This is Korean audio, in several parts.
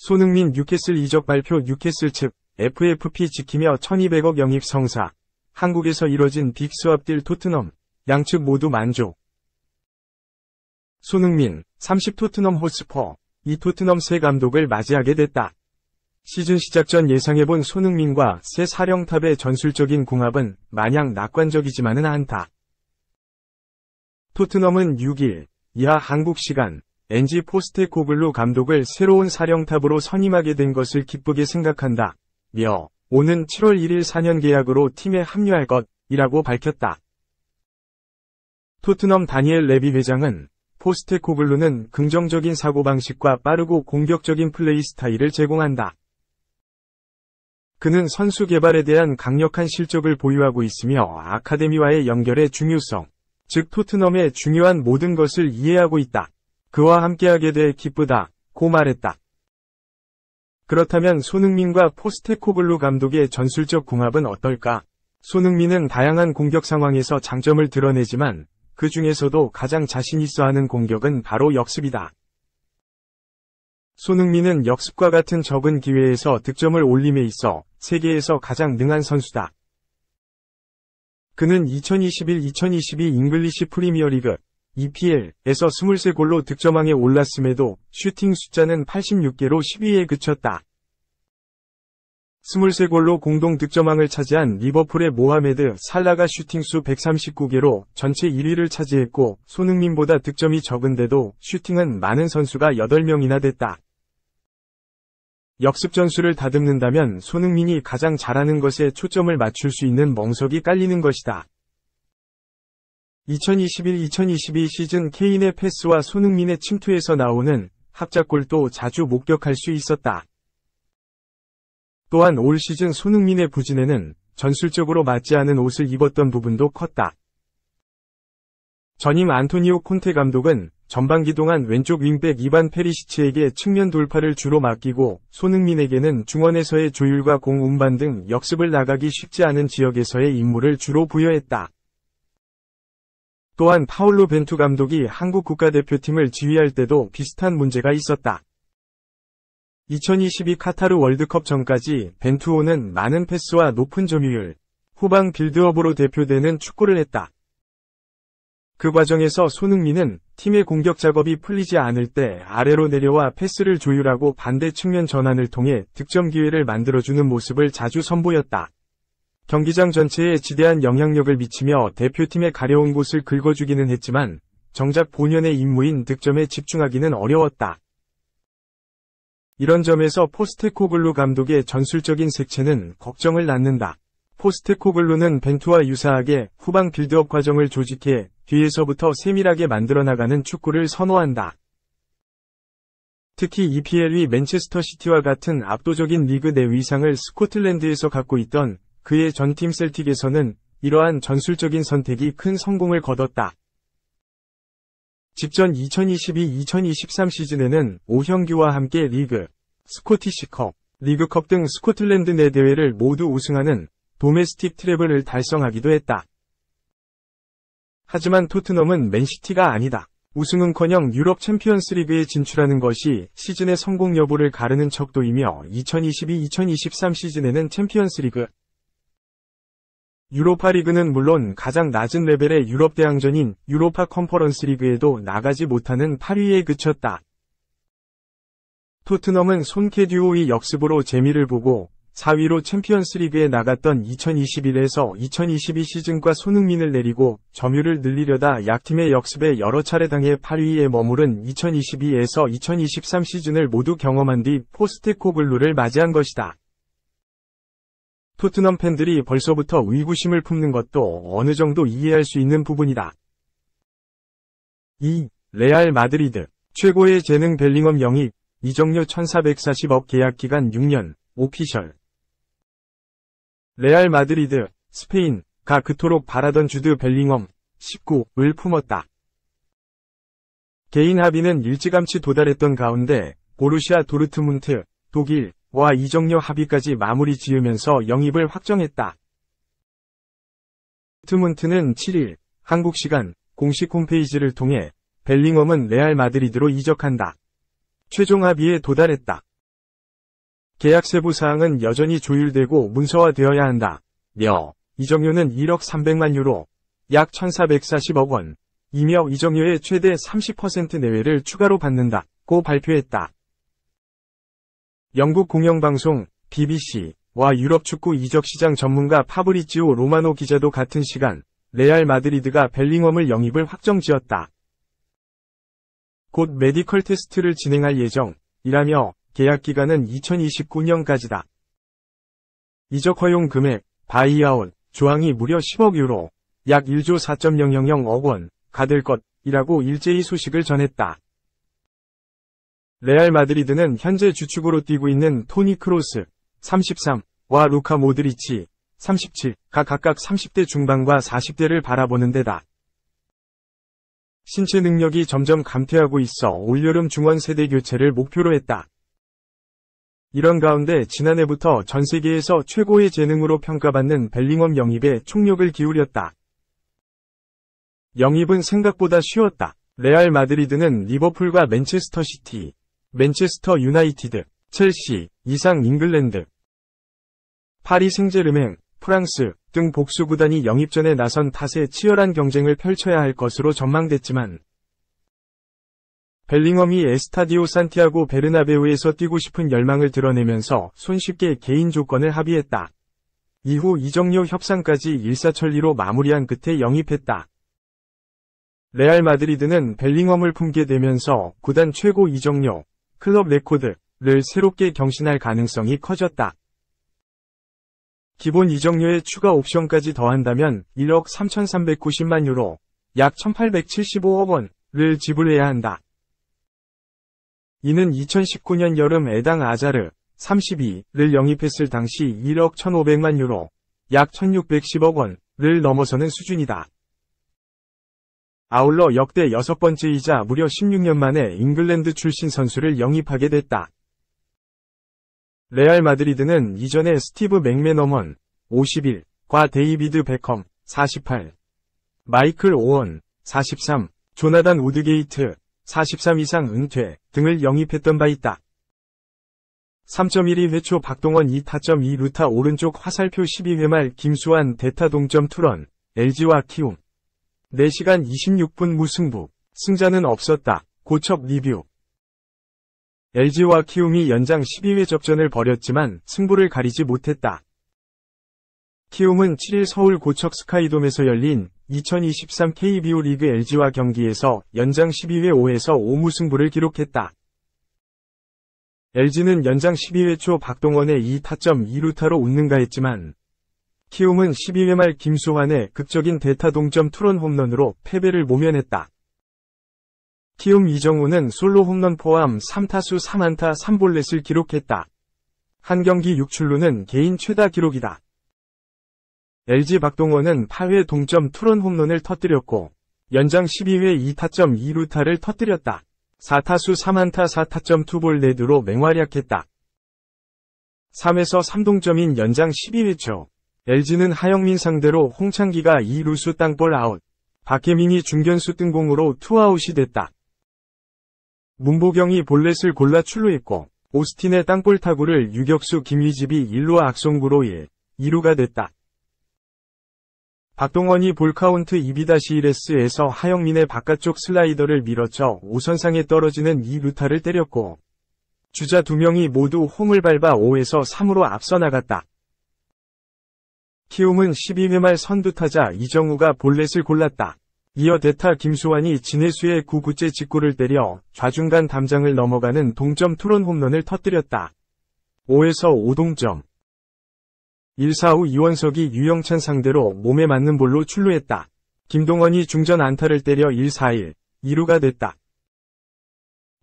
손흥민 뉴캐슬 이적 발표. 뉴캐슬 측 FFP 지키며 1200억 영입 성사. 한국에서 이뤄진 빅스왑 딜. 토트넘 양측 모두 만족. 손흥민 30 토트넘 호스퍼. 이 토트넘 새 감독을 맞이하게 됐다. 시즌 시작 전 예상해본 손흥민과 새 사령탑의 전술적인 궁합은 마냥 낙관적이지만은 않다. 토트넘은 6일 이하 한국 시간 엔지 포스테코글루 감독을 새로운 사령탑으로 선임하게 된 것을 기쁘게 생각한다. 며 오는 7월 1일 4년 계약으로 팀에 합류할 것이라고 밝혔다. 토트넘 다니엘 레비 회장은 포스테코글루는 긍정적인 사고방식과 빠르고 공격적인 플레이 스타일을 제공한다. 그는 선수 개발에 대한 강력한 실적을 보유하고 있으며 아카데미와의 연결의 중요성, 즉 토트넘의 중요한 모든 것을 이해하고 있다. 그와 함께하게 돼 기쁘다고 말했다. 그렇다면 손흥민과 포스테코글루 감독의 전술적 궁합은 어떨까? 손흥민은 다양한 공격 상황에서 장점을 드러내지만 그 중에서도 가장 자신 있어 하는 공격은 바로 역습이다. 손흥민은 역습과 같은 적은 기회에서 득점을 올림에 있어 세계에서 가장 능한 선수다. 그는 2021-2022 잉글리시 프리미어리그 EPL에서 23골로 득점왕에 올랐음에도 슈팅 숫자는 86개로 10위에 그쳤다. 23골로 공동 득점왕을 차지한 리버풀의 모하메드 살라가 슈팅수 139개로 전체 1위를 차지했고 손흥민보다 득점이 적은데도 슈팅은 많은 선수가 8명이나 됐다. 역습 전술을 다듬는다면 손흥민이 가장 잘하는 것에 초점을 맞출 수 있는 멍석이 깔리는 것이다. 2021-2022 시즌 케인의 패스와 손흥민의 침투에서 나오는 합작골도 자주 목격할 수 있었다. 또한 올 시즌 손흥민의 부진에는 전술적으로 맞지 않은 옷을 입었던 부분도 컸다. 전임 안토니오 콘테 감독은 전반기 동안 왼쪽 윙백 이반 페리시치에게 측면 돌파를 주로 맡기고 손흥민에게는 중원에서의 조율과 공 운반 등 역습을 나가기 쉽지 않은 지역에서의 임무를 주로 부여했다. 또한 파울로 벤투 감독이 한국 국가대표팀을 지휘할 때도 비슷한 문제가 있었다. 2022 카타르 월드컵 전까지 벤투호는 많은 패스와 높은 점유율, 후방 빌드업으로 대표되는 축구를 했다. 그 과정에서 손흥민은 팀의 공격 작업이 풀리지 않을 때 아래로 내려와 패스를 조율하고 반대 측면 전환을 통해 득점 기회를 만들어주는 모습을 자주 선보였다. 경기장 전체에 지대한 영향력을 미치며 대표팀의 가려운 곳을 긁어주기는 했지만 정작 본연의 임무인 득점에 집중하기는 어려웠다. 이런 점에서 포스테코글루 감독의 전술적인 색채는 걱정을 낳는다. 포스테코글루는 벤투와 유사하게 후방 빌드업 과정을 조직해 뒤에서부터 세밀하게 만들어나가는 축구를 선호한다. 특히 EPL이 맨체스터 시티와 같은 압도적인 리그 내 위상을 스코틀랜드에서 갖고 있던 그의 전팀 셀틱에서는 이러한 전술적인 선택이 큰 성공을 거뒀다. 직전 2022-2023 시즌에는 오형규와 함께 리그, 스코티시컵, 리그컵 등 스코틀랜드 내 대회를 모두 우승하는 도메스틱 트래블을 달성하기도 했다. 하지만 토트넘은 맨시티가 아니다. 우승은커녕 유럽 챔피언스리그에 진출하는 것이 시즌의 성공 여부를 가르는 척도이며 2022-2023 시즌에는 챔피언스리그, 유로파 리그는 물론 가장 낮은 레벨의 유럽 대항전인 유로파 컨퍼런스 리그에도 나가지 못하는 8위에 그쳤다. 토트넘은 손케듀오의 역습으로 재미를 보고 4위로 챔피언스 리그에 나갔던 2021에서 2022 시즌과 손흥민을 내리고 점유율을 늘리려다 약팀의 역습에 여러 차례 당해 8위에 머무른 2022에서 2023 시즌을 모두 경험한 뒤 포스테코글루를 맞이한 것이다. 토트넘 팬들이 벌써부터 의구심을 품는 것도 어느 정도 이해할 수 있는 부분이다. 2. 레알 마드리드 최고의 재능 벨링엄 영입 이적료 1440억 계약기간 6년 오피셜 레알 마드리드 스페인가 그토록 바라던 주드 벨링엄 19을 품었다. 개인 합의는 일찌감치 도달했던 가운데 보루시아 도르트문트 독일과 이적료 합의까지 마무리 지으면서 영입을 확정했다. 도르트문트는 7일 한국 시간 공식 홈페이지를 통해 벨링엄은 레알 마드리드로 이적한다. 최종 합의에 도달했다. 계약 세부 사항은 여전히 조율되고 문서화되어야 한다. 이적료는 1억 300만 유로, 약 1440억 원, 이며 이적료의 최대 30% 내외를 추가로 받는다고 발표했다. 영국 공영방송 BBC와 유럽 축구 이적 시장 전문가 파브리지오 로마노 기자도 같은 시간 레알 마드리드가 벨링엄을 영입을 확정지었다. 곧 메디컬 테스트를 진행할 예정이라며 계약 기간은 2029년까지다. 이적 허용 금액, 바이아웃, 조항이 무려 10억 유로, 약 1조 4.000억 원가 될 것이라고 일제히 소식을 전했다. 레알 마드리드는 현재 주축으로 뛰고 있는 토니 크로스, 33와 루카 모드리치, 37가 각각 30대 중반과 40대를 바라보는 데다. 신체 능력이 점점 감퇴하고 있어 올여름 중원 세대 교체를 목표로 했다. 이런 가운데 지난해부터 전 세계에서 최고의 재능으로 평가받는 벨링엄 영입에 총력을 기울였다. 영입은 생각보다 쉬웠다. 레알 마드리드는 리버풀과 맨체스터 시티, 맨체스터 유나이티드, 첼시, 이상 잉글랜드, 파리 생제르맹, 프랑스 등 복수 구단이 영입전에 나선 탓에 치열한 경쟁을 펼쳐야 할 것으로 전망됐지만 벨링엄이 에스타디오 산티아고 베르나베우에서 뛰고 싶은 열망을 드러내면서 손쉽게 개인 조건을 합의했다. 이후 이적료 협상까지 일사천리로 마무리한 끝에 영입했다. 레알 마드리드는 벨링엄을 품게 되면서 구단 최고 이적료, 클럽 레코드를 새롭게 경신할 가능성이 커졌다. 기본 이적료에 추가 옵션까지 더한다면 1억 3,390만 유로, 약 1,875억 원을 지불해야 한다. 이는 2019년 여름 에당 아자르, 32를 영입했을 당시 1억 1,500만 유로, 약 1,610억 원을 넘어서는 수준이다. 아울러 역대 6번째이자 무려 16년 만에 잉글랜드 출신 선수를 영입하게 됐다. 레알 마드리드는 이전에 스티브 맥매너먼, 51과 데이비드 베컴, 48, 마이클 오원, 43, 조나단 우드게이트, 43 이상 은퇴 등을 영입했던 바 있다. 3.12 회초 박동원 2타점 2루타 오른쪽 화살표 12회 말 김수환 대타 동점 투런, LG와 키움. 4시간 26분 무승부, 승자는 없었다. 고척 리뷰. LG와 키움이 연장 12회 접전을 벌였지만 승부를 가리지 못했다. 키움은 7일 서울 고척 스카이돔에서 열린 2023 KBO 리그 LG와 경기에서 연장 12회 5에서 5무승부를 기록했다. LG는 연장 12회 초 박동원의 2타점 2루타로 웃는가 했지만 키움은 12회 말 김수환의 극적인 대타 동점 투런 홈런으로 패배를 모면했다. 키움 이정우는 솔로 홈런 포함 3타수 3안타 3볼넷을 기록했다. 한 경기 6출루는 개인 최다 기록이다. LG 박동원은 8회 동점 투런 홈런을 터뜨렸고 연장 12회 2타점 2루타를 터뜨렸다. 4타수 3안타 4타점 투볼넷으로 맹활약했다. 3에서 3동점인 연장 12회 초 LG는 하영민 상대로 홍창기가 2루수 땅볼 아웃, 박혜민이 중견수 뜬공으로 투아웃이 됐다. 문보경이 볼넷을 골라 출루했고 오스틴의 땅볼 타구를 유격수 김휘집이 1루 악송구로 2루가 됐다. 박동원이 볼카운트 2-1S에서 하영민의 바깥쪽 슬라이더를 밀어쳐 오선상에 떨어지는 2루타를 때렸고 주자 2명이 모두 홈을 밟아 5에서 3으로 앞서 나갔다. 키움은 12회 말 선두타자 이정우가 볼넷을 골랐다. 이어 대타 김수환이 진해수의 9구째 직구를 때려 좌중간 담장을 넘어가는 동점 투런 홈런을 터뜨렸다. 5에서 5동점. 1-4후 이원석이 유영찬 상대로 몸에 맞는 볼로 출루했다. 김동원이 중전 안타를 때려 1-4-1, 2루가 됐다.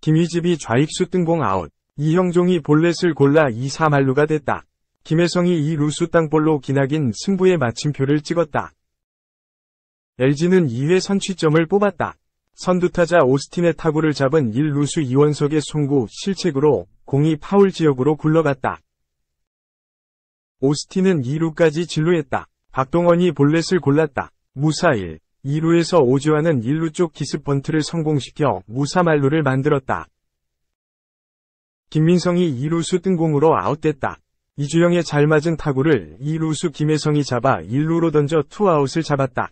김휘집이 좌익수 뜬공 아웃, 이형종이 볼넷을 골라 2-4만루가 됐다. 김혜성이 2루수 땅볼로 기나긴 승부의 마침표를 찍었다. LG는 2회 선취점을 뽑았다. 선두타자 오스틴의 타구를 잡은 1루수 이원석의 송구 실책으로 공이 파울 지역으로 굴러갔다. 오스틴은 2루까지 진루했다. 박동원이 볼넷을 골랐다. 무사 1, 2루에서 오주환은 1루 쪽 기습 번트를 성공시켜 무사만루를 만들었다. 김민성이 2루수 뜬공으로 아웃됐다. 이주영의 잘 맞은 타구를 2루수 김혜성이 잡아 1루로 던져 투아웃을 잡았다.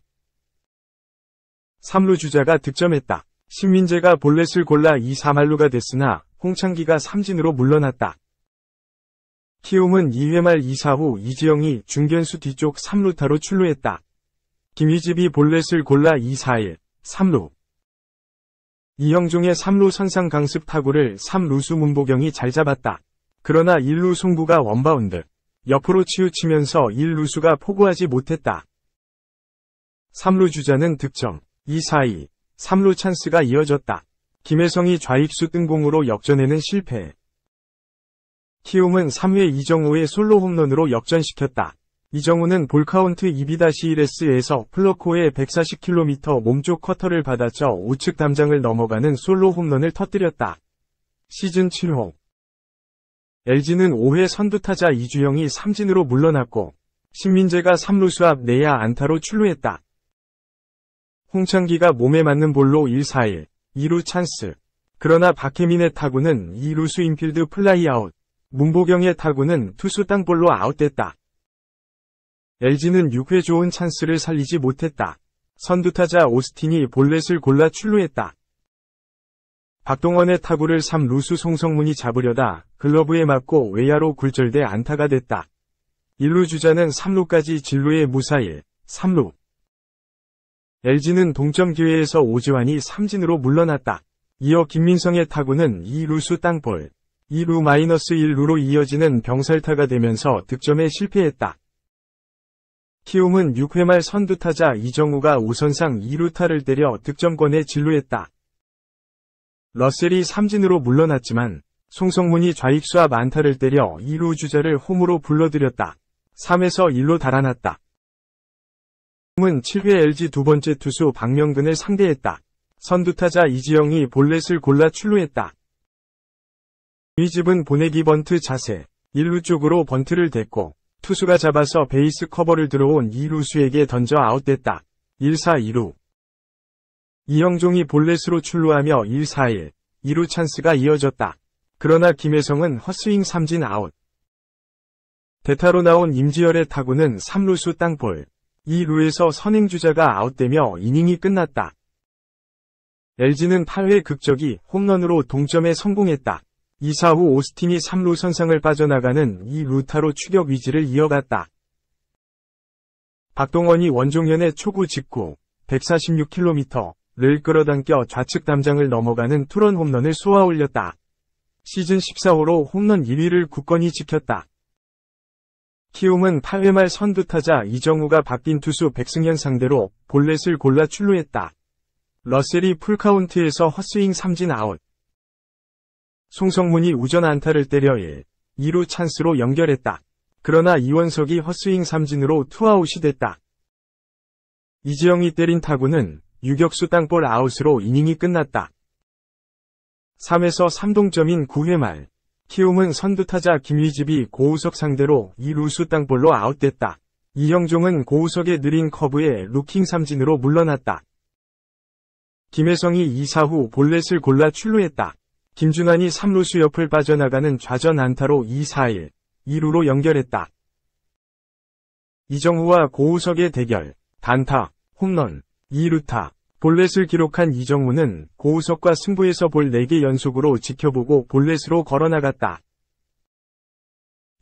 3루 주자가 득점했다. 신민재가 볼넷을 골라 2사만루가 됐으나 홍창기가 삼진으로 물러났다. 키움은 2회 말 2사 후 이지영이 중견수 뒤쪽 3루타로 출루했다. 김희집이 볼넷을 골라 2-4-1, 3루. 이형종의 3루 선상 강습 타구를 3루수 문보경이 잘 잡았다. 그러나 1루 송구가 원바운드. 옆으로 치우치면서 1루수가 포구하지 못했다. 3루 주자는 득점. 2-4-2, 3루 찬스가 이어졌다. 김혜성이 좌익수 뜬공으로 역전에는 실패. 키움은 3회 이정우의 솔로 홈런으로 역전시켰다. 이정우는 볼카운트 2-1S에서 플러코의 140km 몸쪽 커터를 받아쳐 우측 담장을 넘어가는 솔로 홈런을 터뜨렸다. 시즌 7호. LG는 5회 선두타자 이주영이 삼진으로 물러났고 신민재가 3루수 앞 내야 안타로 출루했다. 홍창기가 몸에 맞는 볼로 1-4-1, 2루 찬스. 그러나 박혜민의 타구는 2루수 인필드 플라이 아웃. 문보경의 타구는 투수 땅볼로 아웃됐다. LG는 6회 좋은 찬스를 살리지 못했다. 선두타자 오스틴이 볼넷을 골라 출루했다. 박동원의 타구를 3루수 송성문이 잡으려다 글러브에 맞고 외야로 굴절돼 안타가 됐다. 1루 주자는 3루까지 진루에 무사일, 3루. LG는 동점 기회에서 오지환이 삼진으로 물러났다. 이어 김민성의 타구는 2루수 땅볼, 2루-1루로 이어지는 병살타가 되면서 득점에 실패했다. 키움은 6회 말 선두타자 이정우가 우선상 2루타를 때려 득점권에 진루했다. 러셀이 삼진으로 물러났지만 송성문이 좌익수 앞 안타를 때려 2루 주자를 홈으로 불러들였다. 3에서 1로 달아났다. 키움은 7회 LG 두 번째 투수 박명근을 상대했다. 선두타자 이지영이 볼넷을 골라 출루했다. 이집은 보내기 번트 자세, 1루 쪽으로 번트를 댔고 투수가 잡아서 베이스 커버를 들어온 2루수에게 던져 아웃됐다. 1-4-2루. 이형종이 볼넷으로 출루하며 1-4-1, 2루 찬스가 이어졌다. 그러나 김혜성은 헛스윙 삼진 아웃. 대타로 나온 임지열의 타구는 3루수 땅볼, 2루에서 선행주자가 아웃되며 이닝이 끝났다. LG는 8회 극적이 홈런으로 동점에 성공했다. 2사 후 오스틴이 3루 선상을 빠져나가는 2루타로 추격 위지를 이어갔다. 박동원이 원종현의 초구 직구 146km를 끌어당겨 좌측 담장을 넘어가는 투런 홈런을 쏘아올렸다. 시즌 14호로 홈런 1위를 굳건히 지켰다. 키움은 8회 말 선두타자 이정우가 바뀐 투수 백승현 상대로 볼넷을 골라 출루했다. 러셀이 풀카운트에서 헛스윙 삼진 아웃. 송성문이 우전 안타를 때려 2루 찬스로 연결했다. 그러나 이원석이 헛스윙 삼진으로 투아웃이 됐다. 이지영이 때린 타구는 유격수 땅볼 아웃으로 이닝이 끝났다. 3에서 3동점인 9회 말 키움은 선두타자 김희집이 고우석 상대로 2루수 땅볼로 아웃됐다. 이형종은 고우석의 느린 커브에 루킹 삼진으로 물러났다. 김혜성이 2사 후 볼넷을 골라 출루했다. 김준환이 3루수 옆을 빠져나가는 좌전 안타로 2-4-1, 2루로 연결했다. 이정우와 고우석의 대결, 단타, 홈런, 2루타, 볼넷을 기록한 이정우는 고우석과 승부에서 볼 4개 연속으로 지켜보고 볼넷으로 걸어나갔다.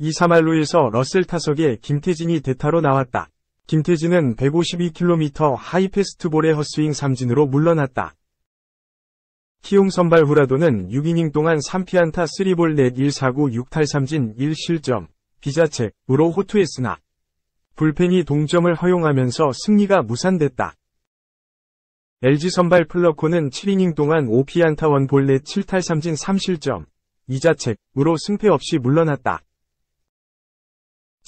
2-3할루에서 러셀 타석에 김태진이 대타로 나왔다. 김태진은 152km 하이 패스트볼의 헛스윙 삼진으로 물러났다. 키움 선발 후라도는 6이닝 동안 3피안타 3볼 넷 1사구 6탈삼진 1실점, 비자책으로 호투했으나 불펜이 동점을 허용하면서 승리가 무산됐다. LG 선발 플러코는 7이닝 동안 5피안타 1볼 넷 7탈삼진 3실점, 2자책으로 승패 없이 물러났다.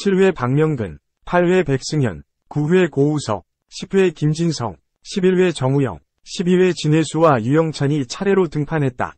7회 박명근, 8회 백승현, 9회 고우석, 10회 김진성, 11회 정우영, 12회 진해수와 유영찬이 차례로 등판했다.